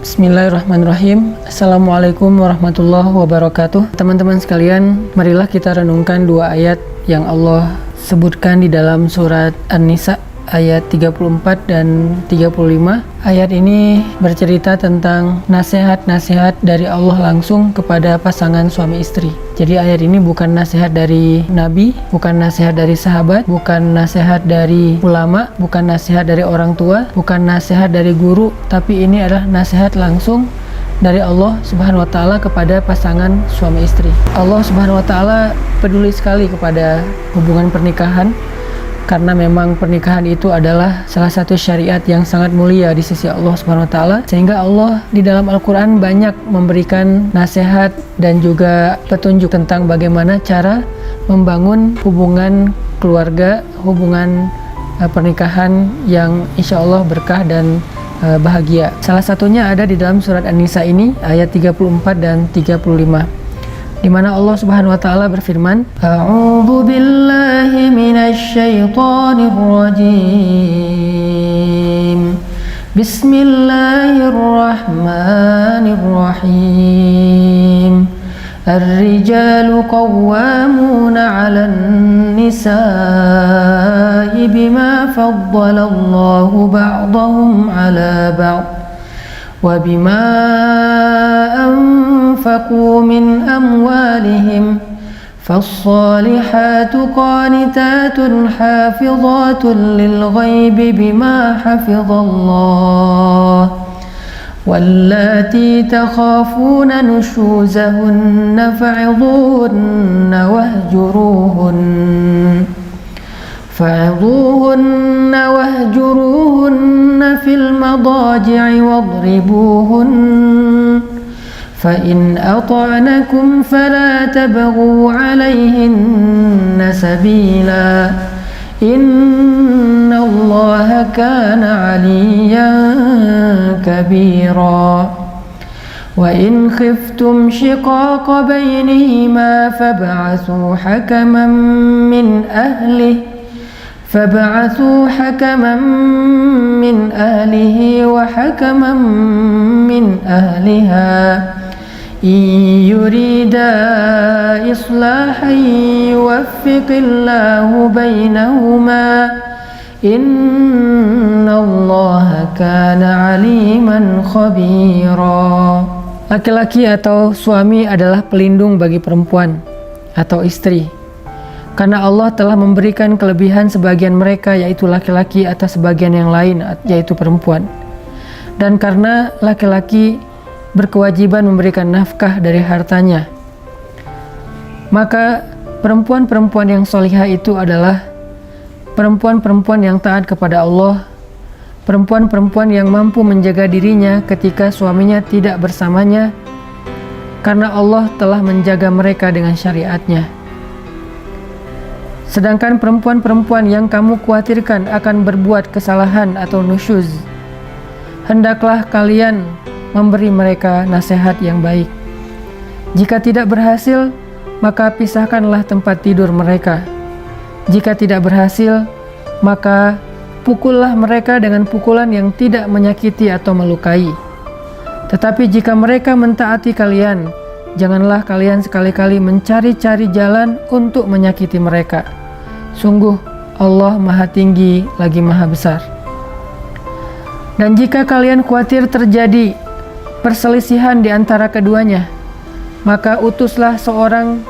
Bismillahirrahmanirrahim. Assalamualaikum warahmatullahi wabarakatuh. Teman-teman sekalian, marilah kita renungkan dua ayat yang Allah sebutkan di dalam surat An-Nisa ayat 34 dan 35. Ayat ini bercerita tentang nasihat-nasihat dari Allah langsung kepada pasangan suami istri. Jadi ayat ini bukan nasihat dari Nabi, bukan nasihat dari sahabat, bukan nasihat dari ulama, bukan nasihat dari orang tua, bukan nasihat dari guru, tapi ini adalah nasihat langsung dari Allah Subhanahu wa taala kepada pasangan suami istri. Allah Subhanahu wa taala peduli sekali kepada hubungan pernikahan, karena memang pernikahan itu adalah salah satu syariat yang sangat mulia di sisi Allah Subhanahu wa taala, sehingga Allah di dalam Al-Qur'an banyak memberikan nasihat dan juga petunjuk tentang bagaimana cara membangun hubungan keluarga, hubungan pernikahan yang insya Allah berkah dan bahagia. Salah satunya ada di dalam surat An-Nisa ini ayat 34 dan 35. Di mana Allah Subhanahu wa taala berfirman, A'udzu billahi minasy syaithanir rajim. Bismillahirrahmanirrahim. Ar-rijalu qawwamuna 'alan nisa'i bima faddalallahu ba'dahum 'ala ba'd وبما أنفقوا من أموالهم فالصالحات قانتات حافظات للغيب بما حفظ الله واللاتي تخافون نشوزهن فعظوهن واهجروهن في المضاجع واضربوهن فإن أطعنكم فلا تبغوا عليهن سبيلا إن الله كان عليا كبيرا وإن خفتم شقاق بينهما فابعثوا حكما من أهله وحكما من أهلها إن يريدا إصلاحا يوفق الله بينهما إن الله كان عليما خبيرا. Laki-laki atau suami adalah pelindung bagi perempuan atau istri, karena Allah telah memberikan kelebihan sebagian mereka, yaitu laki-laki, atas sebagian yang lain, yaitu perempuan. Dan karena laki-laki berkewajiban memberikan nafkah dari hartanya, maka perempuan-perempuan yang solihah itu adalah perempuan-perempuan yang taat kepada Allah, perempuan-perempuan yang mampu menjaga dirinya ketika suaminya tidak bersamanya, karena Allah telah menjaga mereka dengan syariatnya. Sedangkan perempuan-perempuan yang kamu khawatirkan akan berbuat kesalahan atau nusyuz, hendaklah kalian memberi mereka nasihat yang baik. Jika tidak berhasil, maka pisahkanlah tempat tidur mereka. Jika tidak berhasil, maka pukullah mereka dengan pukulan yang tidak menyakiti atau melukai. Tetapi jika mereka mentaati kalian, janganlah kalian sekali-kali mencari-cari jalan untuk menyakiti mereka. Sungguh Allah Maha Tinggi lagi Maha Besar. Dan jika kalian khawatir terjadi perselisihan di antara keduanya, maka utuslah seorang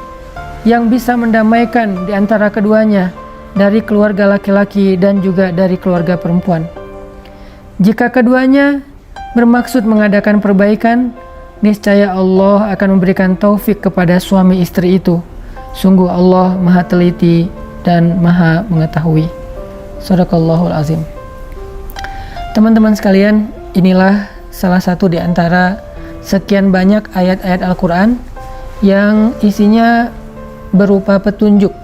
yang bisa mendamaikan di antara keduanya dari keluarga laki-laki dan juga dari keluarga perempuan. Jika keduanya bermaksud mengadakan perbaikan, niscaya Allah akan memberikan taufik kepada suami istri itu. Sungguh Allah Maha Teliti dan Maha Mengetahui. Shadaqallahul Azim. Teman-teman sekalian, inilah salah satu di antara sekian banyak ayat-ayat Al-Quran yang isinya berupa petunjuk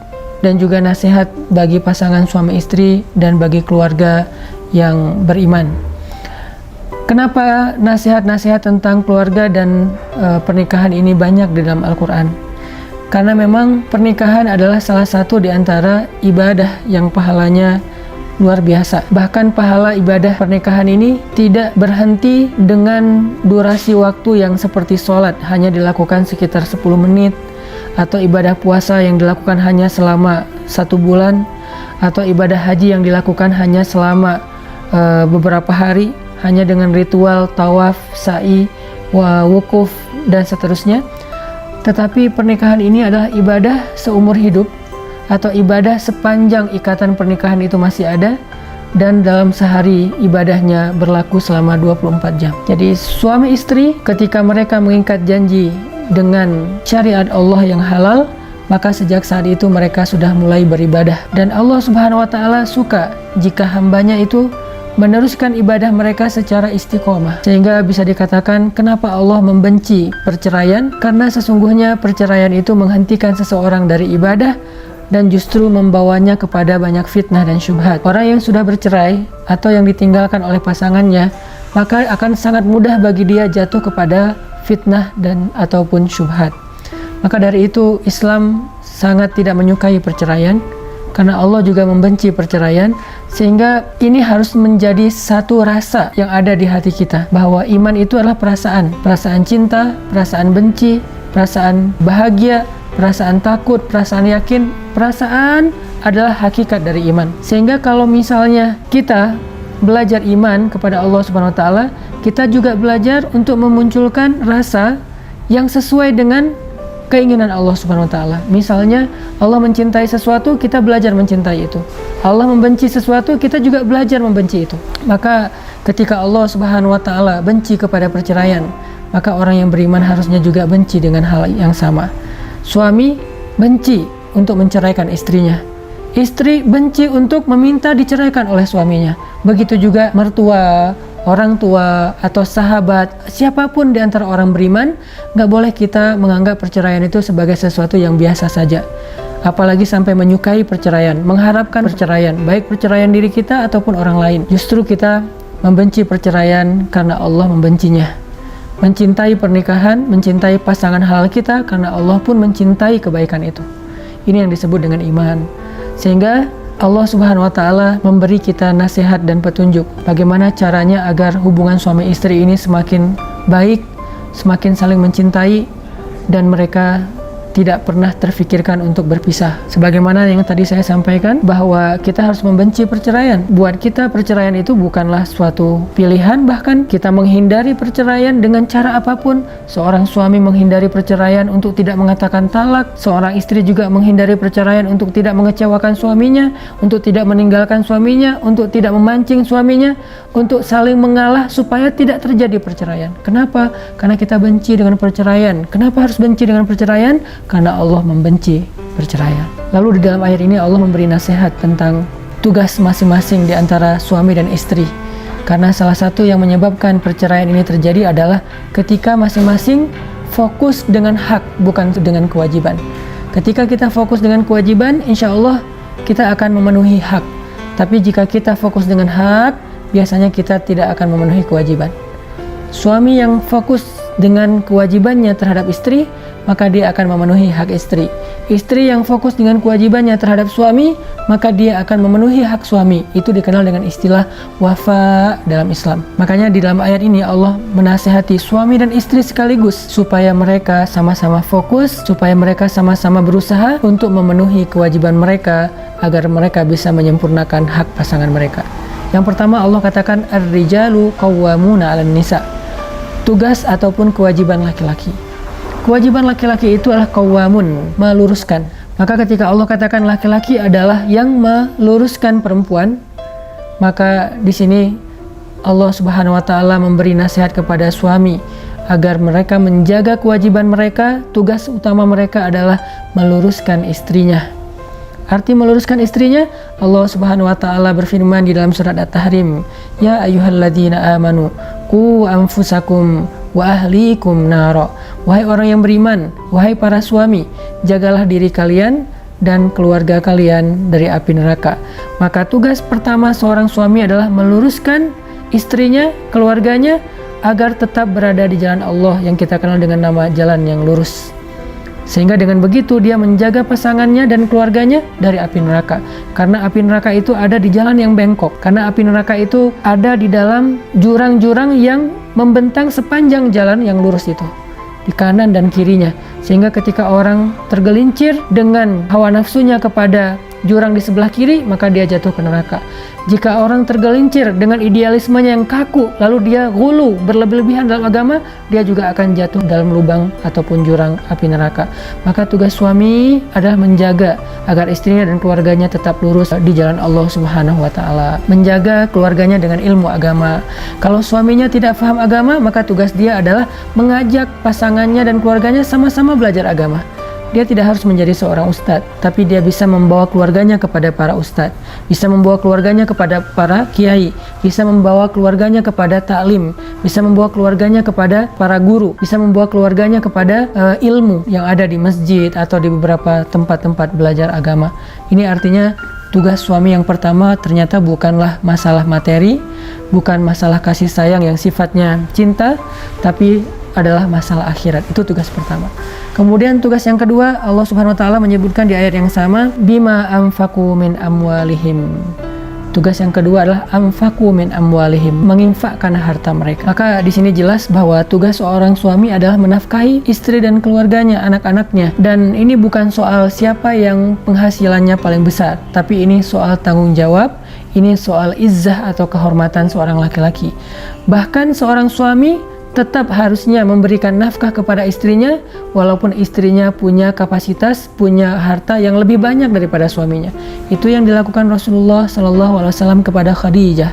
dan juga nasihat bagi pasangan suami istri dan bagi keluarga yang beriman. Kenapa nasihat-nasihat tentang keluarga dan pernikahan ini banyak di dalam Al-Quran? Karena memang pernikahan adalah salah satu di antara ibadah yang pahalanya luar biasa. Bahkan pahala ibadah pernikahan ini tidak berhenti dengan durasi waktu yang seperti sholat hanya dilakukan sekitar 10 menit, atau ibadah puasa yang dilakukan hanya selama 1 bulan, atau ibadah haji yang dilakukan hanya selama beberapa hari, hanya dengan ritual tawaf, sa'i, wukuf, dan seterusnya. Tetapi pernikahan ini adalah ibadah seumur hidup, atau ibadah sepanjang ikatan pernikahan itu masih ada, dan dalam sehari ibadahnya berlaku selama 24 jam. Jadi suami istri ketika mereka mengikat janji dengan syariat Allah yang halal, maka sejak saat itu mereka sudah mulai beribadah. Dan Allah Subhanahu wa Ta'ala suka jika hambanya itu meneruskan ibadah mereka secara istiqomah. Sehingga bisa dikatakan kenapa Allah membenci perceraian, karena sesungguhnya perceraian itu menghentikan seseorang dari ibadah dan justru membawanya kepada banyak fitnah dan syubhat. Orang yang sudah bercerai atau yang ditinggalkan oleh pasangannya, maka akan sangat mudah bagi dia jatuh kepada fitnah dan ataupun syubhat. Maka dari itu Islam sangat tidak menyukai perceraian, karena Allah juga membenci perceraian. Sehingga ini harus menjadi satu rasa yang ada di hati kita, bahwa iman itu adalah perasaan cinta, perasaan benci, perasaan bahagia, perasaan takut, perasaan yakin. Perasaan adalah hakikat dari iman. Sehingga kalau misalnya kita belajar iman kepada Allah Subhanahu wa Ta'ala, kita juga belajar untuk memunculkan rasa yang sesuai dengan keinginan Allah Subhanahu wa Ta'ala. Misalnya Allah mencintai sesuatu, kita belajar mencintai itu. Allah membenci sesuatu, kita juga belajar membenci itu. Maka ketika Allah Subhanahu wa Ta'ala benci kepada perceraian, maka orang yang beriman harusnya juga benci dengan hal yang sama. Suami benci untuk menceraikan istrinya, istri benci untuk meminta diceraikan oleh suaminya. Begitu juga mertua, orang tua, atau sahabat, siapapun di antara orang beriman, nggak boleh kita menganggap perceraian itu sebagai sesuatu yang biasa saja. Apalagi sampai menyukai perceraian, mengharapkan perceraian, baik perceraian diri kita ataupun orang lain. Justru kita membenci perceraian karena Allah membencinya. Mencintai pernikahan, mencintai pasangan halal kita karena Allah pun mencintai kebaikan itu. Ini yang disebut dengan iman. Sehingga Allah Subhanahu wa Ta'ala memberi kita nasihat dan petunjuk bagaimana caranya agar hubungan suami istri ini semakin baik, semakin saling mencintai, dan mereka tidak pernah terfikirkan untuk berpisah. Sebagaimana yang tadi saya sampaikan, bahwa kita harus membenci perceraian. Buat kita perceraian itu bukanlah suatu pilihan, bahkan kita menghindari perceraian dengan cara apapun. Seorang suami menghindari perceraian untuk tidak mengatakan talak, seorang istri juga menghindari perceraian untuk tidak mengecewakan suaminya, untuk tidak meninggalkan suaminya, untuk tidak memancing suaminya, untuk saling mengalah supaya tidak terjadi perceraian. Kenapa? Karena kita benci dengan perceraian. Kenapa harus benci dengan perceraian? Karena Allah membenci perceraian. Lalu di dalam ayat ini Allah memberi nasihat tentang tugas masing-masing di antara suami dan istri. Karena salah satu yang menyebabkan perceraian ini terjadi adalah ketika masing-masing fokus dengan hak, bukan dengan kewajiban. Ketika kita fokus dengan kewajiban, insya Allah kita akan memenuhi hak. Tapi jika kita fokus dengan hak, biasanya kita tidak akan memenuhi kewajiban. Suami yang fokus dengan kewajibannya terhadap istri, maka dia akan memenuhi hak istri. Istri yang fokus dengan kewajibannya terhadap suami, maka dia akan memenuhi hak suami. Itu dikenal dengan istilah wafa dalam Islam. Makanya di dalam ayat ini Allah menasihati suami dan istri sekaligus supaya mereka sama-sama fokus, supaya mereka sama-sama berusaha untuk memenuhi kewajiban mereka agar mereka bisa menyempurnakan hak pasangan mereka. Yang pertama Allah katakan ar-rijalu qawwamuna 'alan nisa. Tugas ataupun kewajiban laki-laki. Kewajiban laki-laki itu adalah qawamun, meluruskan. Maka ketika Allah katakan laki-laki adalah yang meluruskan perempuan, maka di sini Allah Subhanahu wa Ta'ala memberi nasihat kepada suami agar mereka menjaga kewajiban mereka. Tugas utama mereka adalah meluruskan istrinya. Arti meluruskan istrinya, Allah Subhanahu wa Ta'ala berfirman di dalam surat At-Tahrim, ya ayyuhalladzina amanu qu anfusakum wa ahlikum nara. Wahai orang yang beriman, wahai para suami, jagalah diri kalian dan keluarga kalian dari api neraka. Maka tugas pertama seorang suami adalah meluruskan istrinya, keluarganya, agar tetap berada di jalan Allah yang kita kenal dengan nama jalan yang lurus. Sehingga dengan begitu dia menjaga pasangannya dan keluarganya dari api neraka. Karena api neraka itu ada di jalan yang bengkok. Karena api neraka itu ada di dalam jurang-jurang yang membentang sepanjang jalan yang lurus itu, di kanan dan kirinya. Sehingga ketika orang tergelincir dengan hawa nafsunya kepada jurang di sebelah kiri, maka dia jatuh ke neraka. Jika orang tergelincir dengan idealismenya yang kaku, lalu dia gulu, berlebih-lebihan dalam agama, dia juga akan jatuh dalam lubang ataupun jurang api neraka. Maka tugas suami adalah menjaga agar istrinya dan keluarganya tetap lurus di jalan Allah Subhanahu wa Ta'ala. Menjaga keluarganya dengan ilmu agama. Kalau suaminya tidak paham agama, maka tugas dia adalah mengajak pasangannya dan keluarganya sama-sama belajar agama. Dia tidak harus menjadi seorang ustadz, tapi dia bisa membawa keluarganya kepada para ustadz, bisa membawa keluarganya kepada para kiai, bisa membawa keluarganya kepada taklim, bisa membawa keluarganya kepada para guru, bisa membawa keluarganya kepada ilmu yang ada di masjid atau di beberapa tempat-tempat belajar agama. Ini artinya tugas suami yang pertama ternyata bukanlah masalah materi, bukan masalah kasih sayang yang sifatnya cinta, tapi adalah masalah akhirat. Itu tugas pertama. Kemudian tugas yang kedua, Allah Subhanahu wa Ta'ala menyebutkan di ayat yang sama, bima anfaqu min amwalihim. Tugas yang kedua adalah anfaqu min amwalihim, menginfakkan harta mereka. Maka di sini jelas bahwa tugas seorang suami adalah menafkahi istri dan keluarganya, anak-anaknya. Dan ini bukan soal siapa yang penghasilannya paling besar, tapi ini soal tanggung jawab, ini soal izzah atau kehormatan seorang laki-laki. Bahkan seorang suami tetap harusnya memberikan nafkah kepada istrinya, walaupun istrinya punya kapasitas, punya harta yang lebih banyak daripada suaminya. Itu yang dilakukan Rasulullah SAW kepada Khadijah.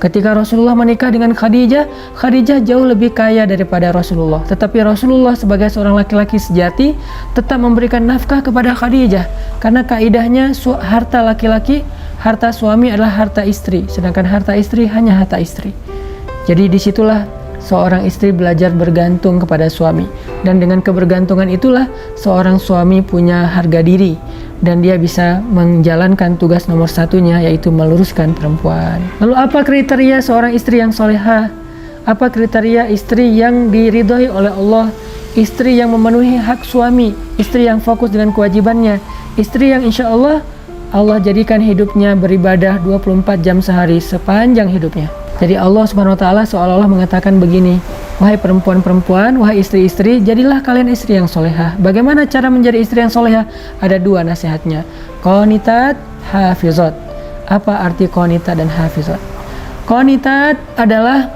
Ketika Rasulullah menikah dengan Khadijah, Khadijah jauh lebih kaya daripada Rasulullah. Tetapi Rasulullah sebagai seorang laki-laki sejati tetap memberikan nafkah kepada Khadijah. Karena kaidahnya harta laki-laki, harta suami adalah harta istri, sedangkan harta istri hanya harta istri. Jadi disitulah seorang istri belajar bergantung kepada suami, dan dengan kebergantungan itulah seorang suami punya harga diri dan dia bisa menjalankan tugas nomor satunya, yaitu meluruskan perempuan. Lalu apa kriteria seorang istri yang solehah? Apa kriteria istri yang diridhoi oleh Allah? Istri yang memenuhi hak suami, istri yang fokus dengan kewajibannya, istri yang insya Allah jadikan hidupnya beribadah 24 jam sehari sepanjang hidupnya. Jadi Allah Subhanahu wa Ta'ala seolah-olah mengatakan begini, wahai perempuan-perempuan, wahai istri-istri, jadilah kalian istri yang solehah. Bagaimana cara menjadi istri yang solehah? Ada dua nasihatnya, qanitat, hafizat. Apa arti qanitat dan hafizat? Qanitat adalah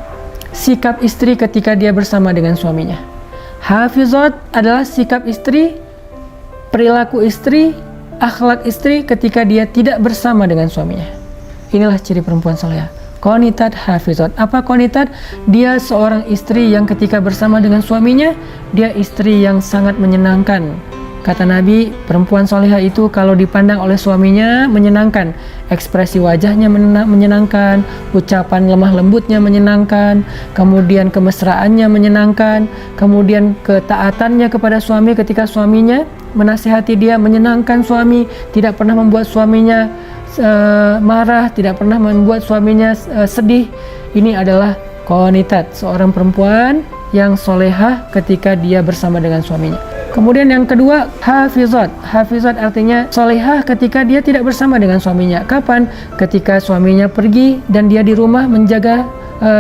sikap istri ketika dia bersama dengan suaminya. Hafizat adalah sikap istri, perilaku istri, akhlak istri ketika dia tidak bersama dengan suaminya. Inilah ciri perempuan solehah. Qanitat, hafizat. Apa qanitat? Dia seorang istri yang ketika bersama dengan suaminya, dia istri yang sangat menyenangkan. Kata Nabi, perempuan solehah itu kalau dipandang oleh suaminya menyenangkan. Ekspresi wajahnya menyenangkan, ucapan lemah lembutnya menyenangkan, kemudian kemesraannya menyenangkan, kemudian ketaatannya kepada suami ketika suaminya menasihati dia menyenangkan suami, tidak pernah membuat suaminya marah, tidak pernah membuat suaminya sedih. Ini adalah qanitat, seorang perempuan yang solehah ketika dia bersama dengan suaminya. Kemudian yang kedua, hafizat. Hafizat artinya solehah ketika dia tidak bersama dengan suaminya. Kapan? Ketika suaminya pergi dan dia di rumah menjaga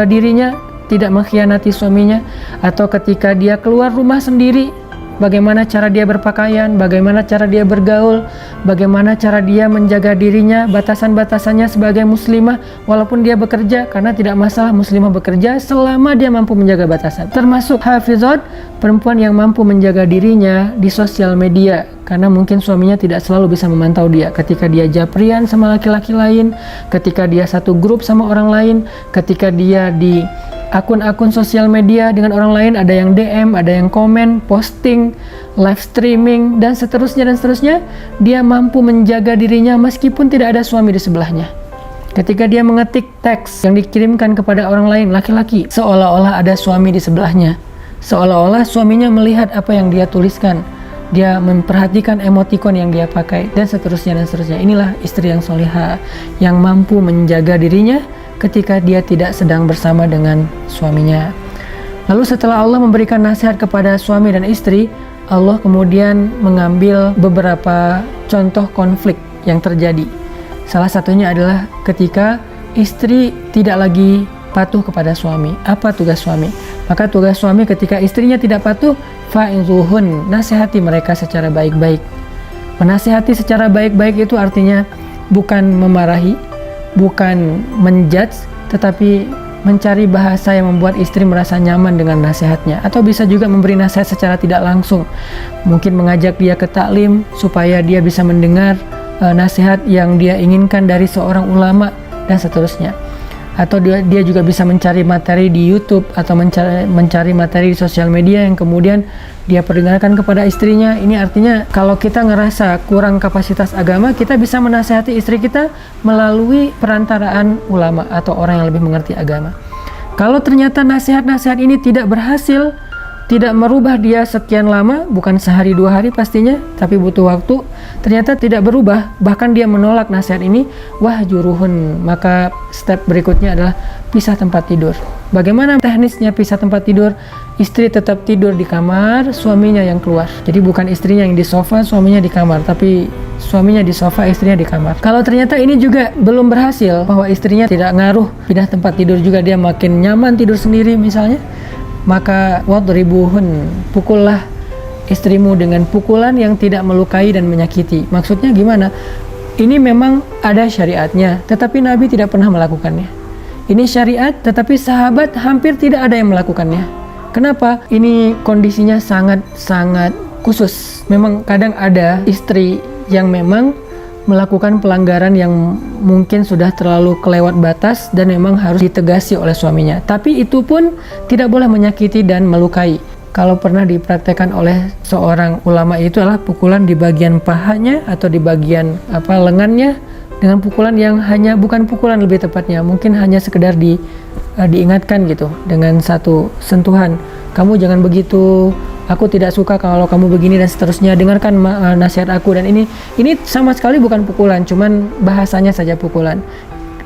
dirinya, tidak mengkhianati suaminya, atau ketika dia keluar rumah sendiri, bagaimana cara dia berpakaian, bagaimana cara dia bergaul, bagaimana cara dia menjaga dirinya, batasan-batasannya sebagai muslimah walaupun dia bekerja, karena tidak masalah muslimah bekerja selama dia mampu menjaga batasan. Termasuk hafizat, perempuan yang mampu menjaga dirinya di sosial media, karena mungkin suaminya tidak selalu bisa memantau dia ketika dia japrian sama laki-laki lain, ketika dia satu grup sama orang lain, ketika dia di akun-akun sosial media dengan orang lain, ada yang DM, ada yang komen, posting, live streaming, dan seterusnya, dia mampu menjaga dirinya meskipun tidak ada suami di sebelahnya. Ketika dia mengetik teks yang dikirimkan kepada orang lain, laki-laki, seolah-olah ada suami di sebelahnya, seolah-olah suaminya melihat apa yang dia tuliskan, dia memperhatikan emotikon yang dia pakai, dan seterusnya. Inilah istri yang solehah, yang mampu menjaga dirinya ketika dia tidak sedang bersama dengan suaminya. Lalu setelah Allah memberikan nasihat kepada suami dan istri, Allah kemudian mengambil beberapa contoh konflik yang terjadi. Salah satunya adalah ketika istri tidak lagi patuh kepada suami. Apa tugas suami? Maka tugas suami ketika istrinya tidak patuh, fa'izuhun, nasihati mereka secara baik-baik. Menasihati secara baik-baik itu artinya bukan memarahi, bukan menjudge, tetapi mencari bahasa yang membuat istri merasa nyaman dengan nasihatnya. Atau bisa juga memberi nasihat secara tidak langsung, mungkin mengajak dia ke taklim supaya dia bisa mendengar nasihat yang dia inginkan dari seorang ulama dan seterusnya. Atau dia juga bisa mencari materi di YouTube atau mencari materi di sosial media yang kemudian dia perdengarkan kepada istrinya. Ini artinya kalau kita ngerasa kurang kapasitas agama, kita bisa menasihati istri kita melalui perantaraan ulama atau orang yang lebih mengerti agama. Kalau ternyata nasihat-nasihat ini tidak berhasil, tidak merubah dia sekian lama, bukan sehari 2 hari pastinya, tapi butuh waktu, ternyata tidak berubah, bahkan dia menolak nasihat ini, wahjuruhun, maka step berikutnya adalah pisah tempat tidur. Bagaimana teknisnya pisah tempat tidur? Istri tetap tidur di kamar, suaminya yang keluar. Jadi bukan istrinya yang di sofa, suaminya di kamar, tapi suaminya di sofa, istrinya di kamar. Kalau ternyata ini juga belum berhasil, bahwa istrinya tidak ngaruh pindah tempat tidur juga, dia makin nyaman tidur sendiri misalnya, maka wadribuhun, pukullah istrimu dengan pukulan yang tidak melukai dan menyakiti. Maksudnya gimana? Ini memang ada syariatnya, tetapi Nabi tidak pernah melakukannya. Ini syariat, tetapi sahabat hampir tidak ada yang melakukannya. Kenapa? Ini kondisinya sangat-sangat khusus. Memang kadang ada istri yang memang melakukan pelanggaran yang mungkin sudah terlalu kelewat batas dan memang harus ditegasi oleh suaminya. Tapi itu pun tidak boleh menyakiti dan melukai. Kalau pernah dipraktekkan oleh seorang ulama itu adalah pukulan di bagian pahanya atau di bagian lengannya, dengan pukulan yang hanya, bukan pukulan lebih tepatnya, mungkin hanya sekedar diingatkan gitu dengan satu sentuhan. Kamu jangan begitu, aku tidak suka kalau kamu begini dan seterusnya, dengarkan nasihat aku. Dan ini sama sekali bukan pukulan, cuman bahasanya saja pukulan.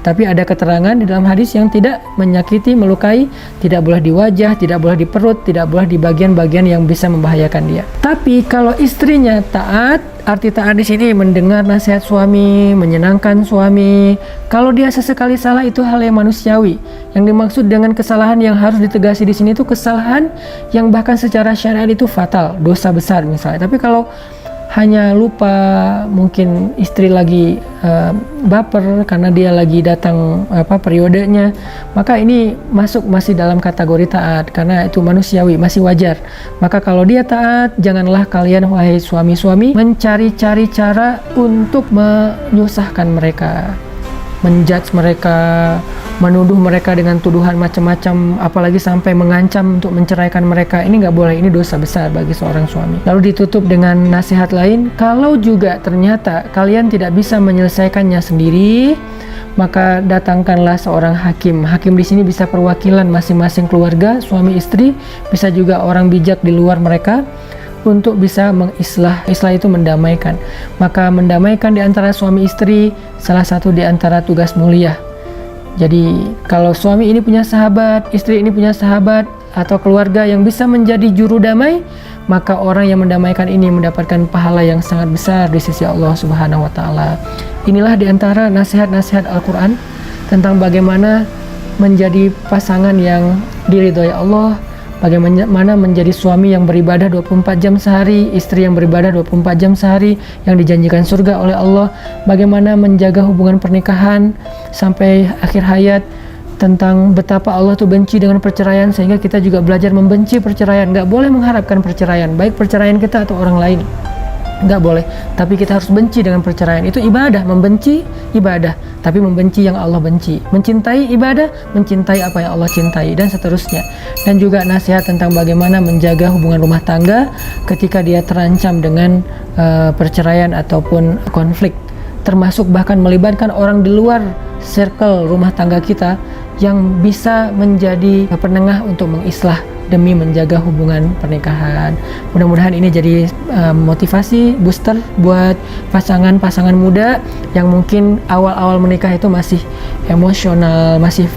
Tapi ada keterangan di dalam hadis yang tidak menyakiti, melukai, tidak boleh di wajah, tidak boleh di perut, tidak boleh di bagian-bagian yang bisa membahayakan dia. Tapi kalau istrinya taat, arti taat di sini mendengar nasihat suami, menyenangkan suami. Kalau dia sesekali salah, itu hal yang manusiawi. Yang dimaksud dengan kesalahan yang harus ditegasi di sini itu kesalahan yang bahkan secara syariat itu fatal, dosa besar misalnya. Tapi kalau hanya lupa, mungkin istri lagi baper karena dia lagi datang periodenya, maka ini masih dalam kategori taat karena itu manusiawi, masih wajar. Maka kalau dia taat, janganlah kalian wahai suami-suami mencari-cari cara untuk menyusahkan mereka, menjudge mereka, menuduh mereka dengan tuduhan macam-macam, apalagi sampai mengancam untuk menceraikan mereka. Ini nggak boleh, ini dosa besar bagi seorang suami. Lalu ditutup dengan nasihat lain, kalau juga ternyata kalian tidak bisa menyelesaikannya sendiri, maka datangkanlah seorang hakim. Hakim di sini bisa perwakilan masing-masing keluarga, suami istri, bisa juga orang bijak di luar mereka, untuk bisa mengislah. Islah itu mendamaikan. Maka mendamaikan di antara suami istri salah satu di antara tugas mulia. Jadi kalau suami ini punya sahabat, istri ini punya sahabat atau keluarga yang bisa menjadi juru damai, maka orang yang mendamaikan ini mendapatkan pahala yang sangat besar di sisi Allah Subhanahu wa taala. Inilah di antara nasihat-nasihat Al-Qur'an tentang bagaimana menjadi pasangan yang diridhoi Allah, bagaimana menjadi suami yang beribadah 24 jam sehari, istri yang beribadah 24 jam sehari, yang dijanjikan surga oleh Allah, bagaimana menjaga hubungan pernikahan sampai akhir hayat, tentang betapa Allah tuh benci dengan perceraian, sehingga kita juga belajar membenci perceraian. Nggak boleh mengharapkan perceraian, baik perceraian kita atau orang lain, nggak boleh. Tapi kita harus benci dengan perceraian. Itu ibadah, membenci ibadah, tapi membenci yang Allah benci. Mencintai ibadah, mencintai apa yang Allah cintai, dan seterusnya. Dan juga nasihat tentang bagaimana menjaga hubungan rumah tangga ketika dia terancam dengan perceraian ataupun konflik, termasuk bahkan melibatkan orang di luar circle rumah tangga kita yang bisa menjadi penengah untuk mengislah demi menjaga hubungan pernikahan. Mudah-mudahan ini jadi motivasi booster buat pasangan-pasangan muda yang mungkin awal-awal menikah itu masih emosional, masih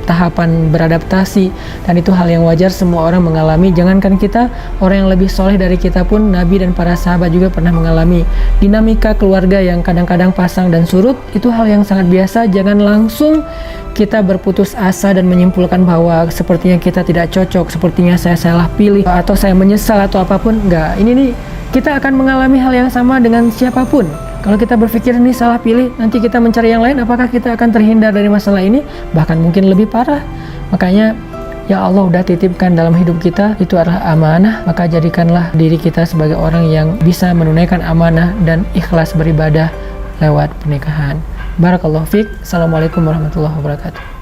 tahapan beradaptasi, dan itu hal yang wajar, semua orang mengalami. Jangankan kita, orang yang lebih soleh dari kita pun, Nabi dan para sahabat juga pernah mengalami dinamika keluarga yang kadang-kadang pasang dan surut. Itu hal yang sangat biasa. Jangan langsung kita berputus asa dan menyimpulkan bahwa sepertinya kita tidak cocok, sepertinya saya salah pilih, atau saya menyesal atau apapun. Enggak, ini nih kita akan mengalami hal yang sama dengan siapapun. Kalau kita berpikir ini salah pilih, nanti kita mencari yang lain, apakah kita akan terhindar dari masalah ini? Bahkan mungkin lebih parah. Makanya ya Allah udah titipkan dalam hidup kita, itu adalah amanah, maka jadikanlah diri kita sebagai orang yang bisa menunaikan amanah dan ikhlas beribadah lewat pernikahan. Barakallahu fiik. Assalamualaikum warahmatullahi wabarakatuh.